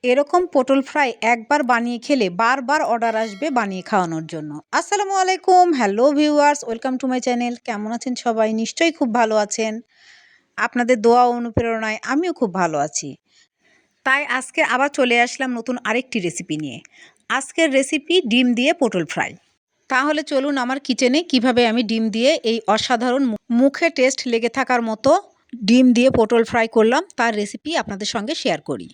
এরকম পটল ফ্রাই একবার বানিয়ে খেলে বারবার অর্ডার আসবে বানিয়ে খাওয়ানোর জন্য। আসসালামু আলাইকুম, hello viewers, welcome to my channel. কেমন আছেন সবাই? নিশ্চয়ই খুব ভালো আছেন। আপনাদের দোয়া ও অনুপ্রেরণায় আমিও খুব ভালো আছি। তাই আজকে আবার চলে আসলাম নতুন আরেকটি রেসিপি নিয়ে। আজকের রেসিপি ডিম দিয়ে পটল ফ্রাই। তাহলে চলুন আমার কিচেনে কিভাবে আমি ডিম দিয়ে এই অসাধারণ মুখে টেস্ট লেগে থাকার মতো ডিম দিয়ে পটল ফ্রাই করলাম তার রেসিপি আপনাদের সঙ্গে শেয়ার করি।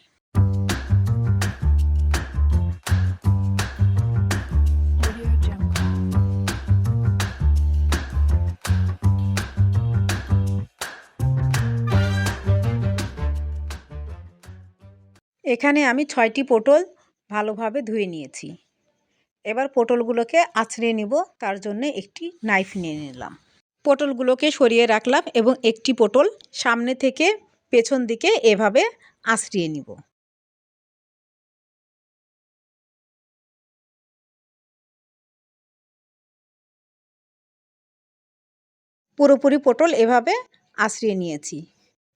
এখানে আমি ৬টি পটল ভালোভাবে ধুয়ে নিয়েছি। এবার পটলগুলোকে আঁচড়ে নিব, তার জন্য একটি নাইফ নিয়ে নিলাম। পটলগুলোকে সরিয়ে রাখলাম এবং একটি পটল সামনে থেকে পেছন দিকে এভাবে আঁচড়িয়ে নিব। পুরোপুরি পটল এভাবে আঁচড়িয়ে নিয়েছি।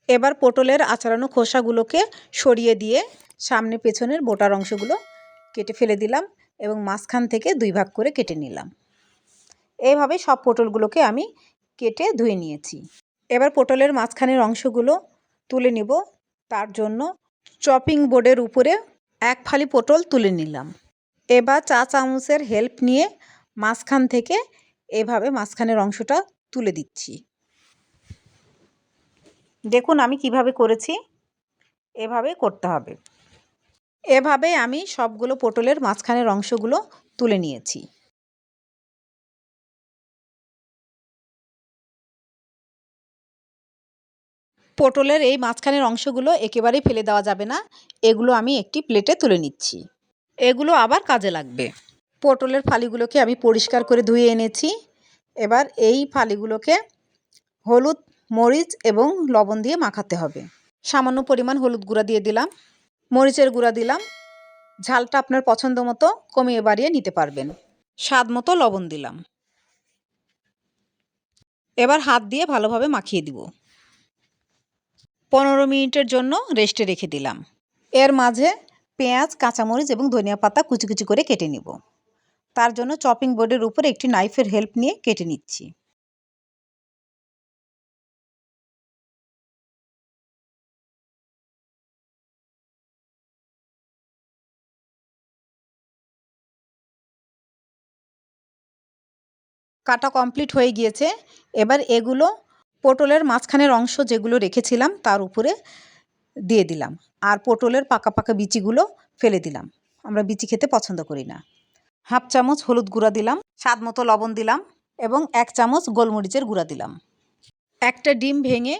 এবার পটলের আঁচড়ানো খোসাগুলোকে সরিয়ে দিয়ে সামনে পেছনের বোটার অংশগুলো কেটে ফেলে দিলাম এবং মাঝখান থেকে 2 ভাগ করে কেটে নিলাম। এইভাবে সব পটলগুলোকে আমি কেটে ধুয়ে নিয়েছি। এবার পটলের মাঝখানের অংশগুলো তুলে নিব। তার জন্য চপিং বোর্ডের উপরে 1 ফালি পটল তুলে নিলাম। এবার চা চামচের হেল্প নিয়ে মাঝখান থেকে এভাবে মাঝখানের অংশটা তুলে দিচ্ছি। দেখুন আমি কিভাবে করেছি, এভাবে করতে হবে। এভাবে আমি সবগুলো পটলের মাঝখানের অংশগুলো তুলে নিয়েছি। পটলের এই মাঝখানের অংশগুলো একেবারেই ফেলে দেওয়া যাবে না, এগুলো আমি একটি প্লেটে তুলে নিচ্ছি। এগুলো আবার কাজে লাগবে। পটলের ফালিগুলোকে আমি পরিষ্কার করে ধুয়ে এনেছি। এবার এই ফালিগুলোকে হলুদ, মরিচ এবং লবণ দিয়ে মাখাতে হবে। সামান্য পরিমাণ হলুদ গুঁড়া দিয়ে দিলাম, মরিচের গুঁড়া দিলাম। ঝালটা আপনার পছন্দ মতো কমিয়ে বাড়িয়ে নিতে পারবেন। স্বাদ মতো লবণ দিলাম। এবার হাত দিয়ে ভালোভাবে মাখিয়ে দিব। 15 মিনিটের জন্য রেস্টে রেখে দিলাম। এর মাঝে পেঁয়াজ, কাঁচামরিচ এবং ধনিয়া পাতা কুচি কুচি করে কেটে নিব। তার জন্য চপিং বোর্ডের উপর একটি নাইফের হেল্প নিয়ে কেটে নিচ্ছি। কাটা কমপ্লিট হয়ে গিয়েছে। এবার এগুলো পটলের মাঝখানের অংশ যেগুলো রেখেছিলাম তার উপরে দিয়ে দিলাম। আর পটলের পাকা পাকা বিচিগুলো ফেলে দিলাম। আমরা বিচি খেতে পছন্দ করি না। হাফ চামচ হলুদ গুঁড়া দিলাম, স্বাদ মতো লবণ দিলাম এবং 1 চামচ গোলমরিচের গুঁড়া দিলাম। একটা ডিম ভেঙে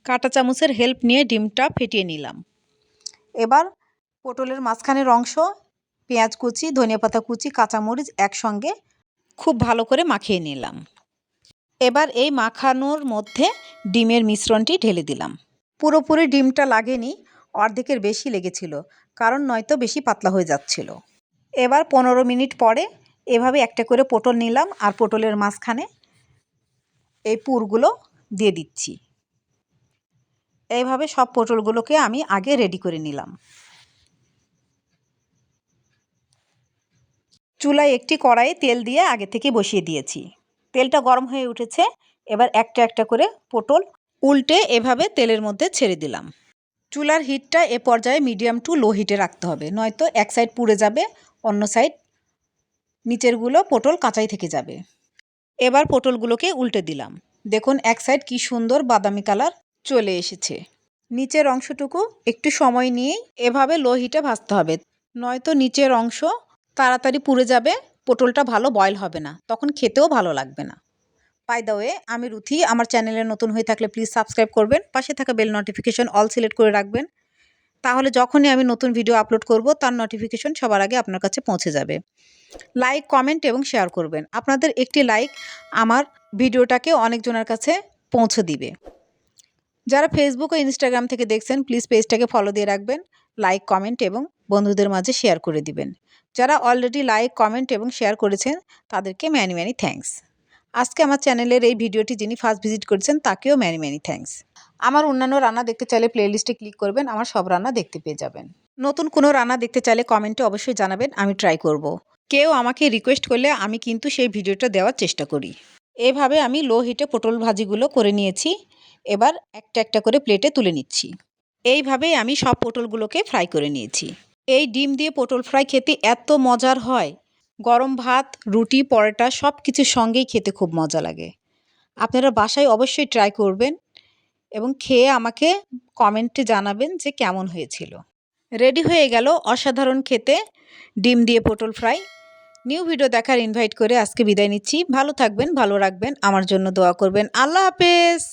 কাঁটা চামচের হেল্প নিয়ে ডিমটা ফেটিয়ে নিলাম। এবার পটলের মাঝখানের অংশ, পেঁয়াজ কুচি, ধনিয়াপাতা কুচি, কাঁচামরিচ একসঙ্গে খুব ভালো করে মাখিয়ে নিলাম। এবার এই মাখানোর মধ্যে ডিমের মিশ্রণটি ঢেলে দিলাম। পুরোপুরি ডিমটা লাগেনি, অর্ধেকের বেশি লেগেছিল, কারণ নয়তো বেশি পাতলা হয়ে যাচ্ছিল। এবার 15 মিনিট পরে এভাবে একটা করে পটল নিলাম আর পটলের মাঝখানে এই পুরগুলো দিয়ে দিচ্ছি। এইভাবে সব পটলগুলোকে আমি আগে রেডি করে নিলাম। চুলায় একটি কড়াইয়ে তেল দিয়ে আগে থেকে বসিয়ে দিয়েছি। তেলটা গরম হয়ে উঠেছে। এবার একটা একটা করে পটল উল্টে এভাবে তেলের মধ্যে ছেড়ে দিলাম। চুলার হিটটা এ পর্যায়ে মিডিয়াম টু লো হিটে রাখতে হবে, নয়তো এক সাইড পুড়ে যাবে, অন্য সাইড নিচেরগুলো পটল কাঁচাই থেকে যাবে। এবার পটলগুলোকে উল্টে দিলাম। দেখুন এক সাইড কি সুন্দর বাদামি কালার চলে এসেছে। নিচের অংশটুকু একটু সময় নিয়েই এভাবে লো হিটে ভাজতে হবে, নয়তো নিচের অংশ তাড়াতাড়ি পুড়ে যাবে, পটলটা ভালো বয়েল হবে না, তখন খেতেও ভালো লাগবে না। বাই দ্য ওয়ে, আমি রুথি। আমার চ্যানেলে নতুন হয়ে থাকলে প্লিজ সাবস্ক্রাইব করবেন, পাশে থাকা বেল নোটিফিকেশন অল সিলেক্ট করে রাখবেন। তাহলে যখনই আমি নতুন ভিডিও আপলোড করব তার নোটিফিকেশন সবার আগে আপনার কাছে পৌঁছে যাবে। লাইক, কমেন্ট এবং শেয়ার করবেন। আপনাদের একটি লাইক আমার ভিডিওটাকে অনেকজনের কাছে পৌঁছে দিবে। যারা ফেসবুক ও ইনস্টাগ্রাম থেকে দেখছেন প্লিজ পেজটাকে ফলো দিয়ে রাখবেন, লাইক, কমেন্ট এবং বন্ধুদের মাঝে শেয়ার করে দিবেন। যারা অলরেডি লাইক, কমেন্ট এবং শেয়ার করেছেন তাদেরকে ম্যানি ম্যানি থ্যাঙ্কস। আজকে আমার চ্যানেলের এই ভিডিওটি যিনি ফার্স্ট ভিজিট করেছেন তাকেও ম্যানি ম্যানি থ্যাঙ্কস। আমার অন্যান্য রান্না দেখতে চাইলে প্লেলিস্টে ক্লিক করবেন, আমার সব রান্না দেখতে পেয়ে যাবেন। নতুন কোনো রান্না দেখতে চাইলে কমেন্টে অবশ্যই জানাবেন, আমি ট্রাই করব। কেউ আমাকে রিকোয়েস্ট করলে আমি কিন্তু সেই ভিডিওটা দেওয়ার চেষ্টা করি। এভাবে আমি লো হিটে পটল ভাজিগুলো করে নিয়েছি। এবার একটা একটা করে প্লেটে তুলে নিচ্ছি। এইভাবেই আমি সব পটলগুলোকে ফ্রাই করে নিয়েছি। এই ডিম দিয়ে পটল ফ্রাই খেতে এত মজার হয়, গরম ভাত, রুটি, পরোটা সব কিছুর সঙ্গেই খেতে খুব মজা লাগে। আপনারা বাসায় অবশ্যই ট্রাই করবেন এবং খেয়ে আমাকে কমেন্টে জানাবেন যে কেমন হয়েছিল। রেডি হয়ে গেল অসাধারণ খেতে ডিম দিয়ে পটল ফ্রাই। নিউ ভিডিও দেখার ইনভাইট করে আজকে বিদায় নিচ্ছি। ভালো থাকবেন, ভালো রাখবেন, আমার জন্য দোয়া করবেন। আল্লাহ হাফেজ।